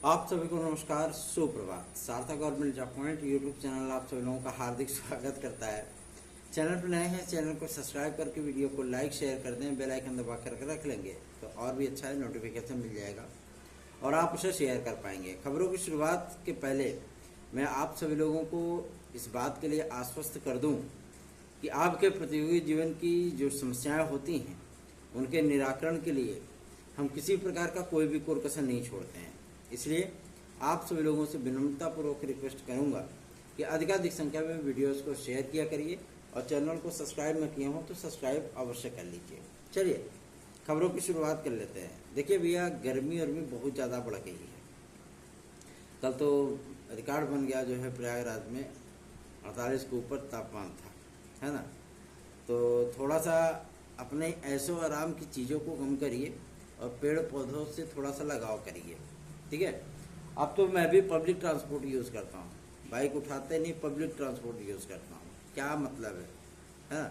आप सभी को नमस्कार, सुप्रभात। सार्थक government job point YouTube channel आप सभी लोगों का हार्दिक स्वागत करता है। चैनल पर नए हैं, चैनल को सब्सक्राइब करके वीडियो को लाइक शेयर कर दें, बेल आइकन दबा करके रख लेंगे तो और भी अच्छा है, नोटिफिकेशन मिल जाएगा और आप उसे शेयर कर पाएंगे। खबरों की शुरुआत के पहले मैं आप सभी लोगों को इस बात के लिए आश्वस्त कर दूँ कि आपके प्रतियोगी जीवन की जो समस्याएँ होती हैं उनके निराकरण के लिए हम किसी प्रकार का कोई भी कोर-कसर नहीं छोड़ते हैं। इसलिए आप सभी लोगों से विनम्रतापूर्वक रिक्वेस्ट करूंगा कि अधिकाधिक संख्या में वीडियोस को शेयर किया करिए और चैनल को सब्सक्राइब न किए हों तो सब्सक्राइब अवश्य कर लीजिए। चलिए खबरों की शुरुआत कर लेते हैं। देखिए भैया, गर्मी बहुत ज़्यादा बढ़ गई है। कल तो रिकॉर्ड बन गया जो है प्रयागराज में 48 के ऊपर तापमान था, है ना। तो थोड़ा सा अपने ऐशो आराम की चीज़ों को कम करिए और पेड़ पौधों से थोड़ा सा लगाव करिए, ठीक है। अब तो मैं भी पब्लिक ट्रांसपोर्ट यूज़ करता हूँ, बाइक उठाते नहीं, पब्लिक ट्रांसपोर्ट यूज़ करता हूँ। क्या मतलब है।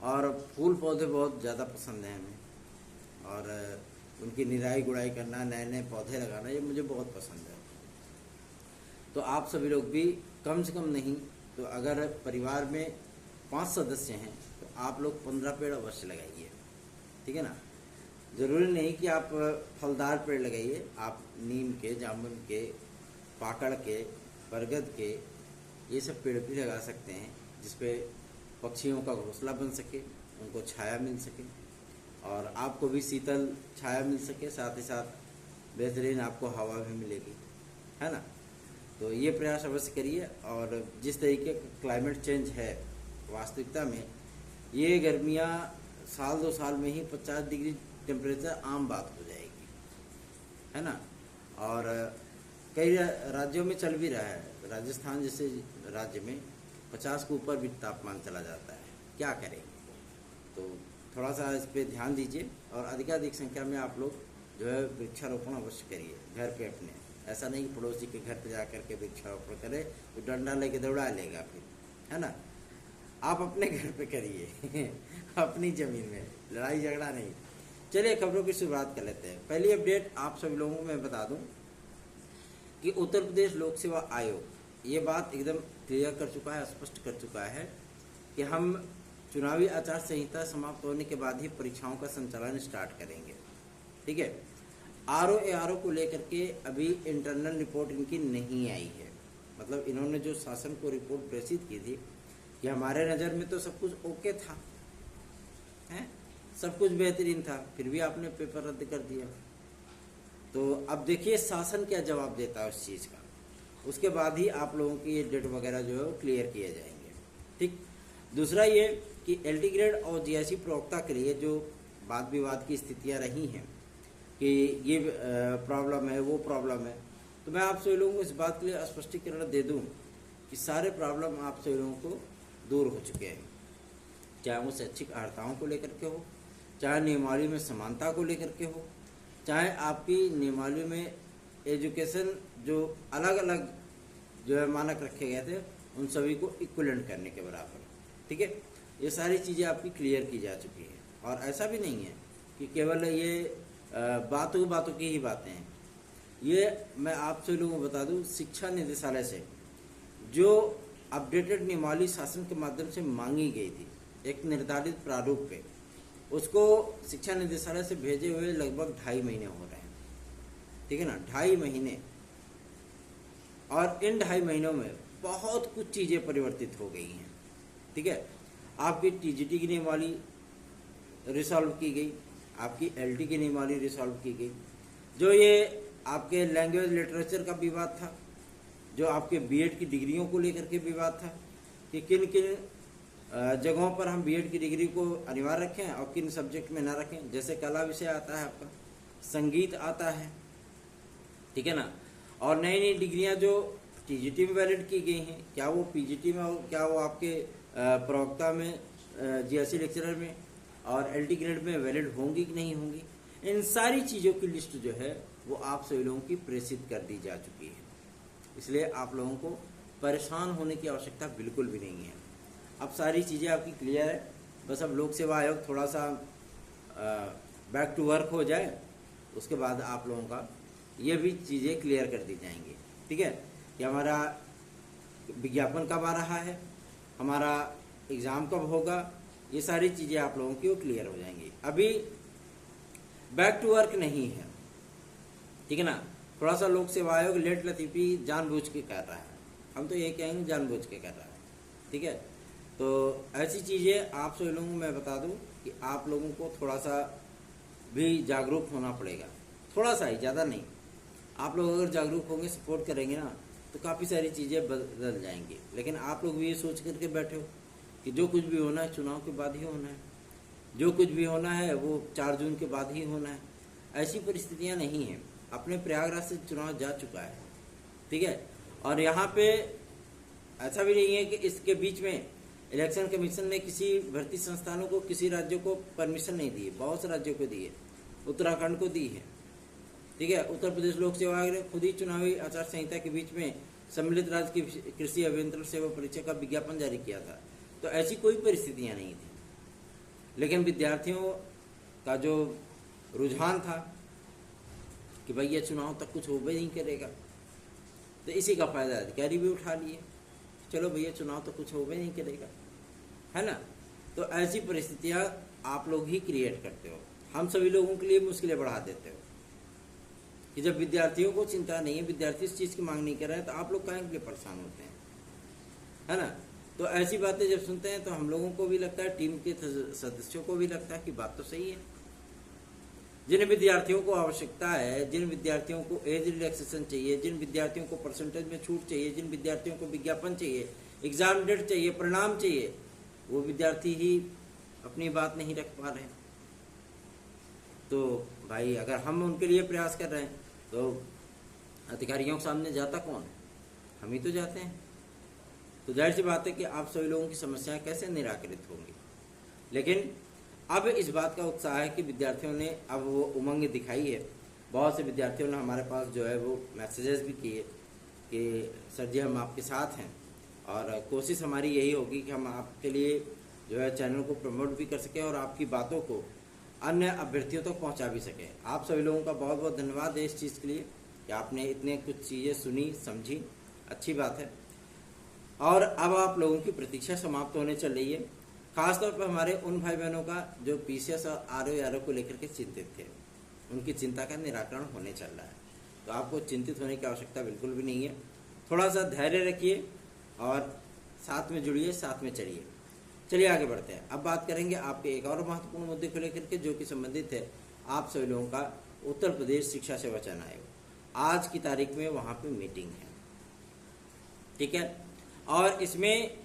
और फूल पौधे बहुत ज़्यादा पसंद हैं हमें और उनकी निराई गुड़ाई करना, नए नए पौधे लगाना, ये मुझे बहुत पसंद है। तो आप सभी लोग भी कम से कम नहीं तो अगर परिवार में 5 सदस्य हैं तो आप लोग 15 पेड़ अवश्य लगाइए, ठीक है ना। ज़रूरी नहीं कि आप फलदार पेड़ लगाइए, आप नीम के, जामुन के, पाकड़ के, बरगद के, ये सब पेड़ भी लगा सकते हैं जिसपे पक्षियों का घोंसला बन सके, उनको छाया मिल सके और आपको भी शीतल छाया मिल सके, साथ ही साथ बेहतरीन आपको हवा भी मिलेगी, है ना। तो ये प्रयास अवश्य करिए। और जिस तरीके का क्लाइमेट चेंज है वास्तविकता में, ये गर्मियाँ साल 2 साल में ही 50 डिग्री टेम्परेचर आम बात हो जाएगी, है ना। और कई राज्यों में चल भी रहा है, राजस्थान जैसे राज्य में 50 के ऊपर भी तापमान चला जाता है। क्या करें, तो थोड़ा सा इस पर ध्यान दीजिए और अधिकाधिक संख्या में आप लोग जो है वृक्षारोपण अवश्य करिए घर पे अपने। ऐसा नहीं कि पड़ोसी के घर पे जा करके वृक्षारोपण करे तो डंडा लेके दौड़ा लेगा फिर, है ना। आप अपने घर पे करिए अपनी ज़मीन में, लड़ाई झगड़ा नहीं। चलिए खबरों की शुरुआत कर लेते हैं। पहली अपडेट आप सभी लोगों को मैं बता दूं कि उत्तर प्रदेश लोक सेवा आयोग ये बात एकदम क्लियर कर चुका है, स्पष्ट कर चुका है कि हम चुनावी आचार संहिता समाप्त होने के बाद ही परीक्षाओं का संचालन स्टार्ट करेंगे, ठीक है। आरओ को लेकर के अभी इंटरनल रिपोर्ट इनकी नहीं आई है। मतलब इन्होंने जो शासन को रिपोर्ट प्रेषित की थी कि हमारे नज़र में तो सब कुछ ओके था, है, सब कुछ बेहतरीन था, फिर भी आपने पेपर रद्द कर दिया। तो अब देखिए शासन क्या जवाब देता है उस चीज़ का, उसके बाद ही आप लोगों की ये डेट वगैरह जो है वो क्लियर किए जाएंगे, ठीक। दूसरा ये कि एलटी ग्रेड और जीआईसी प्रवक्ता के लिए जो वाद विवाद की स्थितियां रही हैं कि ये प्रॉब्लम है, वो प्रॉब्लम है, तो मैं आप सभी लोगों को इस बात के लिए स्पष्टीकरण दे दूँ कि सारे प्रॉब्लम आप सभी लोगों को दूर हो चुके हैं। चाहे वो शैक्षिक अर्हताओं को लेकर के हो, चाहे नियमावली में समानता को लेकर के हो, चाहे आपकी नियमावली में एजुकेशन जो अलग अलग जो है मानक रखे गए थे उन सभी को इक्विवेलेंट करने के बराबर, ठीक है। ये सारी चीज़ें आपकी क्लियर की जा चुकी है और ऐसा भी नहीं है कि केवल ये बातों की ही बातें हैं। ये मैं आप सभी लोगों को बता दूँ, शिक्षा निदेशालय से जो अपडेटेड नियमावली शासन के माध्यम से मांगी गई थी एक निर्धारित प्रारूप पे, उसको शिक्षा निदेशालय से भेजे हुए लगभग 2.5 महीने हो रहे हैं, ठीक है ना, 2.5 महीने। और इन 2.5 महीनों में बहुत कुछ चीज़ें परिवर्तित हो गई हैं, ठीक है। आपकी टीजीटी की नियमावली रिसॉल्व की गई, आपकी एलटी की नियमावली रिसॉल्व की गई, जो ये आपके लैंग्वेज लिटरेचर का विवाद था, जो आपके बीएड की डिग्रियों को लेकर के विवाद था कि किन किन जगहों पर हम बीएड की डिग्री को अनिवार्य रखें और किन सब्जेक्ट में ना रखें। जैसे कला विषय आता है आपका, संगीत आता है, ठीक है ना। और नई नई डिग्रियां जो टीजीटी में वैलिड की गई हैं, क्या वो पीजीटी में हो, क्या वो आपके प्रवक्ता में, जीएससी लेक्चरर में और एलटी ग्रेड में वैलिड होंगी कि नहीं होंगी। इन सारी चीज़ों की लिस्ट जो है वो आप सभी लोगों की प्रेषित कर दी जा चुकी है। इसलिए आप लोगों को परेशान होने की आवश्यकता बिल्कुल भी नहीं है। अब सारी चीज़ें आपकी क्लियर है, बस अब लोक सेवा आयोग थोड़ा सा बैक टू वर्क हो जाए, उसके बाद आप लोगों का ये भी चीज़ें क्लियर कर दी जाएंगी। ठीक है, कि हमारा विज्ञापन कब आ रहा है, हमारा एग्ज़ाम कब होगा, ये सारी चीज़ें आप लोगों की वो क्लियर हो जाएंगी। अभी बैक टू वर्क नहीं है, ठीक है ना। थोड़ा सा लोक सेवा आयोग लेट लतीफ़ी जानबूझ के कर रहा है, हम तो ये कहेंगे जानबूझ के कर रहा है। ठीक है, तो ऐसी चीज़ें आप सभी लोगों को मैं बता दूं कि आप लोगों को थोड़ा सा भी जागरूक होना पड़ेगा, थोड़ा सा ही, ज़्यादा नहीं। आप लोग अगर जागरूक होंगे, सपोर्ट करेंगे ना, तो काफ़ी सारी चीज़ें बदल जाएंगी। लेकिन आप लोग भी ये सोच करके बैठे हो कि जो कुछ भी होना है चुनाव के बाद ही होना है, जो कुछ भी होना है वो 4 जून के बाद ही होना है। ऐसी परिस्थितियां नहीं हैं। अपने प्रयागराज से चुनाव जा चुका है, ठीक है। और यहाँ पे ऐसा भी नहीं है कि इसके बीच में इलेक्शन कमीशन ने किसी भर्ती संस्थानों को, किसी राज्यों को परमिशन नहीं दी है, बहुत से राज्यों को दी है, उत्तराखंड को दी है, ठीक है। उत्तर प्रदेश लोक सेवा आयोग ने खुद ही चुनावी आचार संहिता के बीच में सम्मिलित राज्य की कृषि अभियंत्रण सेवा परीक्षा का विज्ञापन जारी किया था। तो ऐसी कोई परिस्थितियां नहीं थी, लेकिन विद्यार्थियों का जो रुझान था कि भाई ये चुनाव तक कुछ हो भी नहीं करेगा, तो इसी का फायदा अधिकारी भी उठा लिए, चलो भैया चुनाव तो कुछ हो भी नहीं करेगा, है ना। तो ऐसी परिस्थितियां आप लोग ही क्रिएट करते हो, हम सभी लोगों के लिए मुश्किलें बढ़ा देते हो। कि जब विद्यार्थियों को चिंता नहीं है, विद्यार्थी इस चीज़ की मांग नहीं कर रहे हैं, तो आप लोग काहे के लिए परेशान होते हैं, है ना। तो ऐसी बातें जब सुनते हैं तो हम लोगों को भी लगता है, टीम के सदस्यों को भी लगता है कि बात तो सही है। जिन विद्यार्थियों को आवश्यकता है, जिन विद्यार्थियों को एज रिलैक्सेशन चाहिए, जिन विद्यार्थियों को परसेंटेज में छूट चाहिए, जिन विद्यार्थियों को विज्ञापन चाहिए, एग्जाम डेट चाहिए, परिणाम चाहिए, वो विद्यार्थी ही अपनी बात नहीं रख पा रहे हैं। तो भाई अगर हम उनके लिए प्रयास कर रहे हैं तो अधिकारियों के सामने जाता कौन है, हम ही तो जाते हैं। तो जाहिर सी बात है कि आप सभी लोगों की समस्याएं कैसे निराकरित होंगी। लेकिन अब इस बात का उत्साह है कि विद्यार्थियों ने अब वो उमंग दिखाई है। बहुत से विद्यार्थियों ने हमारे पास जो है वो मैसेजेस भी किए कि सर जी हम आपके साथ हैं, और कोशिश हमारी यही होगी कि हम आपके लिए जो है चैनल को प्रमोट भी कर सकें और आपकी बातों को अन्य अभ्यर्थियों तक पहुंचा भी सकें। आप सभी लोगों का बहुत बहुत धन्यवाद है इस चीज़ के लिए कि आपने इतने कुछ चीज़ें सुनी, समझी, अच्छी बात है। और अब आप लोगों की प्रतीक्षा समाप्त होने चल रही है, खासतौर पर हमारे उन भाई बहनों का जो पीसीएस और आरओ को लेकर के चिंतित थे, उनकी चिंता का निराकरण होने चल रहा है। तो आपको चिंतित होने की आवश्यकता बिल्कुल भी नहीं है। थोड़ा सा धैर्य रखिए और साथ में जुड़िए, साथ में चलिए। चलिए आगे बढ़ते हैं। अब बात करेंगे आपके एक और महत्वपूर्ण मुद्दे को लेकर के, जो कि संबंधित है आप सभी लोगों का उत्तर प्रदेश शिक्षा सेवा चयन आयोग। आज की तारीख में वहाँ पे मीटिंग है, ठीक है। और इसमें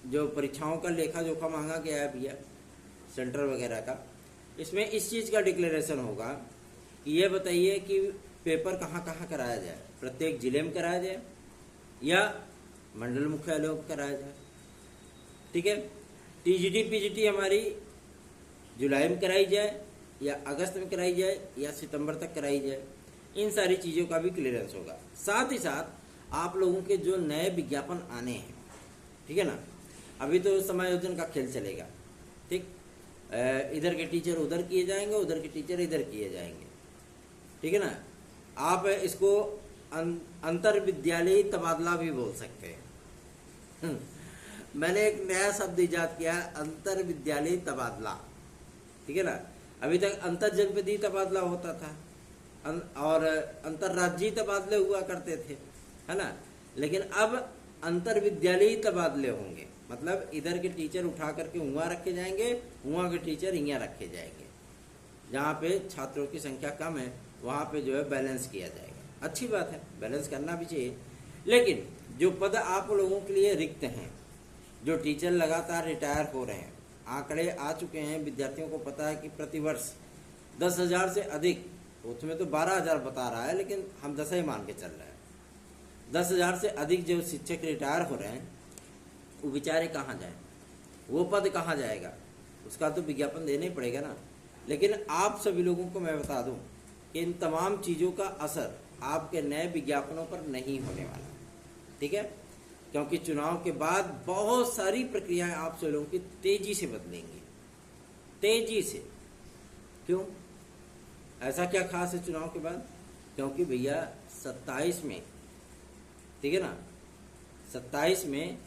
जो परीक्षाओं का लेखा जोखा मांगा गया है भैया, सेंटर वगैरह का, इसमें इस चीज़ का डिक्लेरेशन होगा कि ये बताइए कि पेपर कहाँ कहाँ कराया जाए, प्रत्येक जिले में कराया जाए या मंडल मुख्यालयों पर कराया जाए, ठीक है। टीजीटी पीजीटी हमारी जुलाई में कराई जाए या अगस्त में कराई जाए या सितंबर तक कराई जाए, इन सारी चीज़ों का भी क्लियरेंस होगा। साथ ही साथ आप लोगों के जो नए विज्ञापन आने हैं, ठीक है ना, अभी तो समायोजन का खेल चलेगा, ठीक। इधर के टीचर उधर किए जाएंगे, उधर के टीचर इधर किए जाएंगे, ठीक है ना। आप इसको अंतर विद्यालयी तबादला भी बोल सकते हैं। मैंने एक नया शब्द इजाद किया, अंतर विद्यालयी तबादला, ठीक है ना। अभी तक अंतर जनपदीय तबादला होता था और अंतर्राज्यीय तबादले हुआ करते थे, है ना। लेकिन अब अंतर विद्यालयी तबादले होंगे, मतलब इधर के टीचर उठा करके वहाँ रखे जाएंगे, वहाँ के टीचर यहाँ रखे जाएंगे। जहाँ पे छात्रों की संख्या कम है वहाँ पे जो है बैलेंस किया जाएगा। अच्छी बात है, बैलेंस करना भी चाहिए। लेकिन जो पद आप लोगों के लिए रिक्त हैं, जो टीचर लगातार रिटायर हो रहे हैं, आंकड़े आ चुके हैं, विद्यार्थियों को पता है कि प्रतिवर्ष 10,000 से अधिक, उसमें तो 12,000 बता रहा है लेकिन हम 10 ही मान के चल रहे हैं, 10,000 से अधिक जो शिक्षक रिटायर हो रहे हैं, वो बेचारे कहाँ जाएं, वो पद कहाँ जाएगा, उसका तो विज्ञापन देना ही पड़ेगा ना। लेकिन आप सभी लोगों को मैं बता दूं कि इन तमाम चीज़ों का असर आपके नए विज्ञापनों पर नहीं होने वाला, ठीक है। क्योंकि चुनाव के बाद बहुत सारी प्रक्रियाएं आप सभी लोगों की तेजी से बदलेंगी, तेजी से। क्यों, ऐसा क्या खास है चुनाव के बाद? क्योंकि भैया 27 में, ठीक है ना, 27 में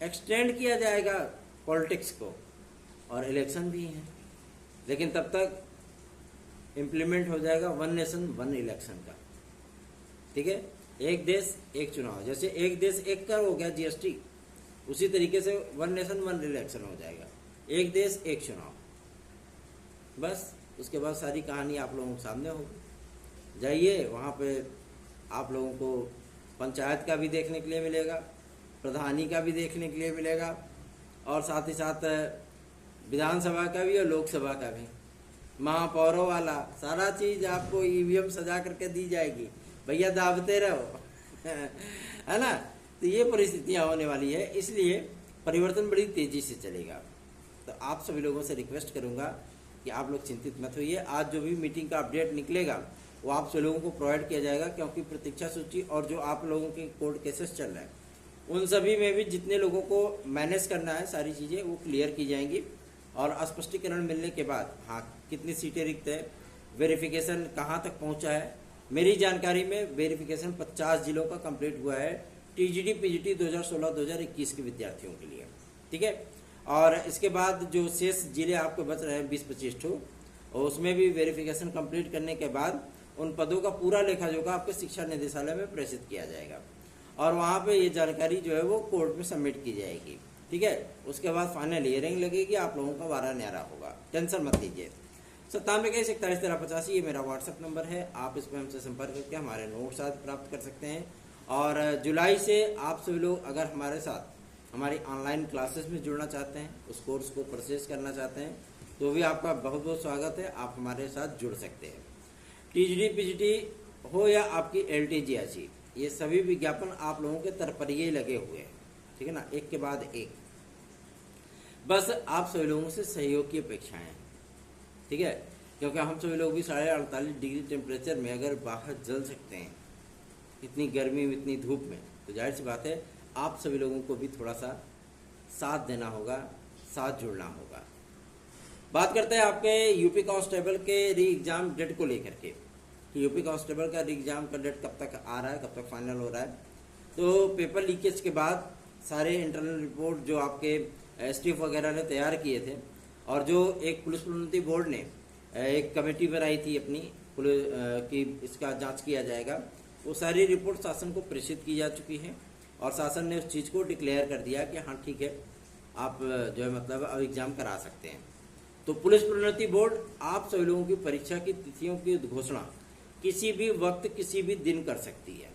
एक्सटेंड किया जाएगा पॉलिटिक्स को और इलेक्शन भी है, लेकिन तब तक इम्प्लीमेंट हो जाएगा वन नेशन वन इलेक्शन का, ठीक है। एक देश एक चुनाव, जैसे एक देश एक कर हो गया जीएसटी, उसी तरीके से वन नेशन वन इलेक्शन हो जाएगा, एक देश एक चुनाव। बस उसके बाद सारी कहानी आप लोगों के सामने होगी। जाइए वहाँ पे आप लोगों को पंचायत का भी देखने के लिए मिलेगा, प्रधानी का भी देखने के लिए मिलेगा, और साथ ही साथ विधानसभा का भी और लोकसभा का भी, महापौरों वाला सारा चीज आपको ईवीएम सजा करके दी जाएगी। भैया दाबते रहो है ना। तो ये परिस्थितियां होने वाली है, इसलिए परिवर्तन बड़ी तेजी से चलेगा। तो आप सभी लोगों से रिक्वेस्ट करूंगा कि आप लोग चिंतित मत होइए। आज जो भी मीटिंग का अपडेट निकलेगा वो आप सभी लोगों को प्रोवाइड किया जाएगा, क्योंकि प्रतीक्षा सूची और जो आप लोगों के कोर्ट केसेस चल रहे हैं उन सभी में भी जितने लोगों को मैनेज करना है सारी चीज़ें वो क्लियर की जाएंगी, और स्पष्टीकरण मिलने के बाद हाँ कितनी सीटें रिक्त है, वेरिफिकेशन कहाँ तक पहुँचा है। मेरी जानकारी में वेरिफिकेशन 50 जिलों का कंप्लीट हुआ है टीजीटी पीजीटी 2016-2021 के विद्यार्थियों के लिए, ठीक है। और इसके बाद जो शेष जिले आपको बच रहे हैं 20-25 ठो, और उसमें भी वेरिफिकेशन कंप्लीट करने के बाद उन पदों का पूरा लेखा जोखा आपके शिक्षा निदेशालय में प्रेषित किया जाएगा, और वहाँ पे ये जानकारी जो है वो कोर्ट में सबमिट की जाएगी, ठीक है। उसके बाद फाइनल हियरिंग लगेगी, आप लोगों का वारा न्यारा होगा, टेंशन मत लीजिए। 9721411385 ये मेरा व्हाट्सएप नंबर है, आप इस पर हमसे संपर्क करके हमारे नोट्स आदि प्राप्त कर सकते हैं। और जुलाई से आप सभी लोग अगर हमारे साथ हमारी ऑनलाइन क्लासेस में जुड़ना चाहते हैं, उस कोर्स को परचेज करना चाहते हैं, तो भी आपका बहुत बहुत स्वागत है, आप हमारे साथ जुड़ सकते हैं। टीजीटी पीजीटी हो या आपकी एलटीजीआईसी, ये सभी विज्ञापन आप लोगों के तरफरिए लगे हुए हैं, ठीक है ना, एक के बाद एक। बस आप सभी लोगों से सहयोग की अपेक्षा है, ठीक है, क्योंकि हम सभी लोग भी 48.5 डिग्री टेम्परेचर में अगर बाहर जल सकते हैं इतनी गर्मी में, इतनी धूप में, तो जाहिर सी बात है आप सभी लोगों को भी थोड़ा सा साथ देना होगा, साथ जुड़ना होगा। बात करते हैं आपके यूपी कांस्टेबल के री एग्जाम डेट को लेकर के, कि यूपी कांस्टेबल का री एग्जाम का डेट कब तक आ रहा है, कब तक फाइनल हो रहा है। तो पेपर लीकेज के बाद सारे इंटरनल रिपोर्ट जो आपके एसटीएफ वगैरह ने तैयार किए थे, और जो एक पुलिस प्रोन्नति बोर्ड ने एक कमेटी बनाई थी अपनी पुलिस की, इसका जांच किया जाएगा, वो सारी रिपोर्ट शासन को प्रेषित की जा चुकी है, और शासन ने उस चीज़ को डिक्लेयर कर दिया कि हाँ ठीक है, आप जो है मतलब अब एग्जाम करा सकते हैं। तो पुलिस प्रोन्नति बोर्ड आप सभी लोगों की परीक्षा की तिथियों की घोषणा किसी भी वक्त किसी भी दिन कर सकती है,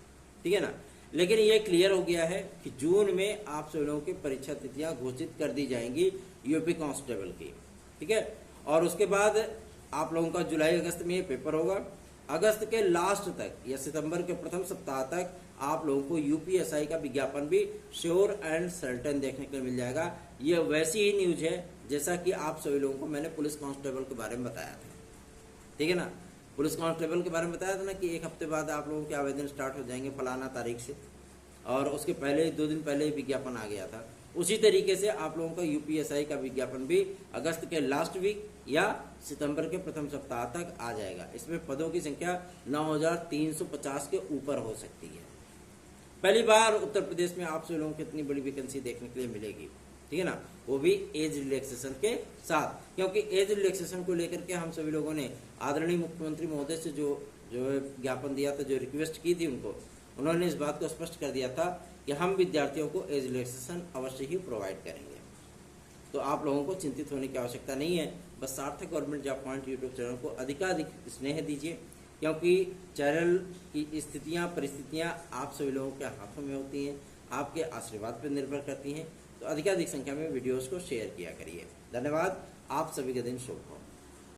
ठीक है ना। लेकिन ये क्लियर हो गया है कि जून में आप सभी लोगों की परीक्षा तिथियां घोषित कर दी जाएंगी यूपी कांस्टेबल की, ठीक है। और उसके बाद आप लोगों का जुलाई अगस्त में ये पेपर होगा। अगस्त के लास्ट तक या सितंबर के प्रथम सप्ताह तक आप लोगों को यूपीएसआई का विज्ञापन भी श्योर एंड सर्टेन देखने को मिल जाएगा। ये वैसी ही न्यूज है जैसा कि आप सभी लोगों को मैंने पुलिस कांस्टेबल के बारे में बताया था, ठीक है ना। पुलिस कांस्टेबल के बारे में बताया था ना कि एक हफ्ते बाद आप लोगों के आवेदन स्टार्ट हो जाएंगे फलाना तारीख से, और उसके पहले 2 दिन पहले ही विज्ञापन आ गया था। उसी तरीके से आप लोगों का यूपीएसआई का विज्ञापन भी अगस्त के लास्ट वीक या सितंबर के प्रथम सप्ताह तक आ जाएगा। इसमें पदों की संख्या 9350 के ऊपर हो सकती है। पहली बार उत्तर प्रदेश में आप सभी लोगों को इतनी बड़ी वैकेंसी देखने के लिए मिलेगी, ठीक है ना, वो भी एज रिलैक्सेशन के साथ, क्योंकि एज रिलैक्सेशन को लेकर के हम सभी लोगों ने आदरणीय मुख्यमंत्री महोदय से जो ज्ञापन दिया था, जो रिक्वेस्ट की थी उनको, उन्होंने इस बात को स्पष्ट कर दिया था कि हम विद्यार्थियों को एज रिलैक्सेशन अवश्य ही प्रोवाइड करेंगे। तो आप लोगों को चिंतित होने की आवश्यकता नहीं है। बस सार्थक government job point YouTube channel को अधिकाधिक स्नेह दीजिए, क्योंकि चैनल की स्थितियां परिस्थितियां आप सभी लोगों के हाथों में होती हैं, आपके आशीर्वाद पर निर्भर करती हैं। तो अधिकाधिक संख्या में वीडियोस को शेयर किया करिए। धन्यवाद। आप सभी का दिन शुभ हो।